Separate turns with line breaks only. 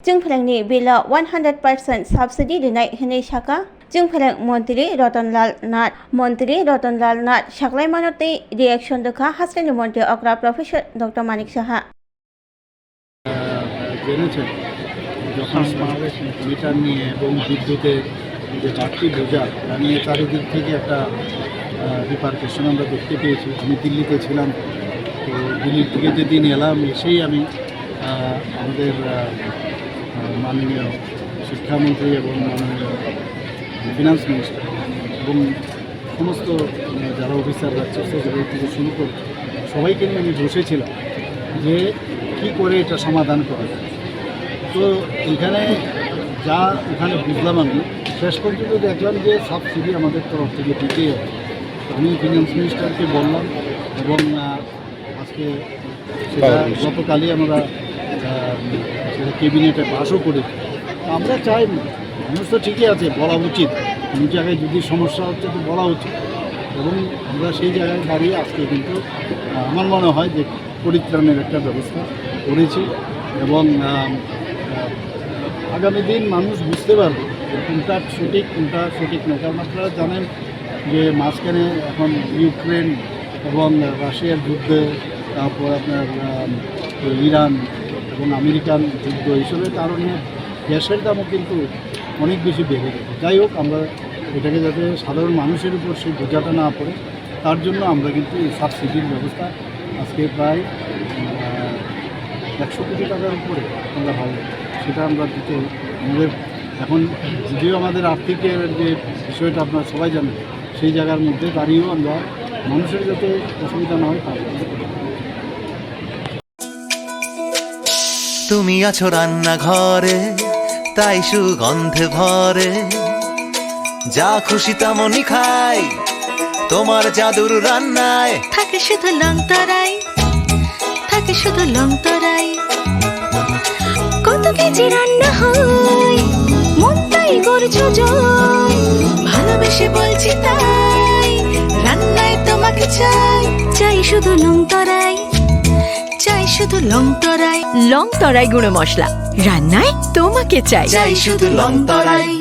जोंफोरनि बिलाव 100% साबसिडि होनाय होनै साका जोंफोर मन्त्री रतनलाल नाथ साग्लायमानते रिएक्शन दोखा हास्रेनि मन्त्री अग्रा प्रफेसर डॉक्टर मानिक साहा
জেনেছেন যখন মিটার নিয়ে এবং বিদ্যুতের যে বাড়তি বোঝা তা নিয়ে চারিদিক থেকে একটা রিপারকেশন আমরা দেখতে পেয়েছি। আমি দিল্লিতে ছিলাম, তো দিল্লির থেকে যেদিন এলাম এসেই আমি আমাদের মাননীয় শিক্ষামন্ত্রী এবং মাননীয় ফিনান্স মিনিস্টার এবং সমস্ত যারা অফিসাররা সেক্রেটারি থেকে শুরু করে সবাইকে নিয়ে আমি বসেছিলাম যে কী করে এটা সমাধান করা যায়। তো এখানে যা ওখানে বুঝলাম আমি শেষ পর্যন্ত দেখলাম যে সাবসিডি আমাদের তরফ থেকে দিতেই হবে। আমি ফিনান্স মিনিস্টারকে বললাম এবং আজকে সেটা গতকালই আমরা সেটা ক্যাবিনেটে পাসও করেছি। আমরা চাই মানুষ তো ঠিকই আছে, বলা উচিত, কোনো জায়গায় যদি সমস্যা হচ্ছে তো বলা উচিত এবং আমরা সেই জায়গায় দাঁড়িয়ে আজকে কিন্তু আমার মনে হয় যে পরিত্রাণের একটা ব্যবস্থা করেছি এবং আগামী দিন মানুষ বুঝতে পারবে কোনটা সঠিক না। কারণ আপনারা জানেন যে মাঝখানে এখন ইউক্রেন এবং রাশিয়ার যুদ্ধে, তারপর আপনার ইরান এবং আমেরিকান যুদ্ধ এইসবের কারণে গ্যাসের দামও কিন্তু অনেক বেশি বেড়ে গেছে। যাই হোক, আমরা এটাকে যাতে সাধারণ মানুষের উপর সেই বোঝাটা না পড়ে তার জন্য আমরা কিন্তু এই সাবসিডির ব্যবস্থা আজকে প্রায় 100 কোটি টাকার উপরে আমরা হবে সেটা আমরা দিতে আমাদের এখন যদিও আমাদের আর্থিকের যে বিষয়টা আপনারা সবাই জানেন, সেই জায়গার মধ্যে দাঁড়িয়েও আমরা মানুষের যাতে অসুবিধা না হয় তার
তুমি আছো রান্নাঘরে তাই সুগন্ধে ভরে, যা খুশি তেমনই খাই তোমার জাদুর রান্নায়।
থাকে শুধু লংতরাই, থাকে শুধু লংতরাই, কত কেজি রান্না হয় মন তাই করছো জয়, ভালোবেসে বলছি তাই রান্নায় তোমাকে চাই, চাই শুধু লংতরাই, চাই শুধু লংতরাই। লংতরাই গুঁড়ো মশলা রান্নায় তোমাকে চাই, চাই শুধু লংতরাই।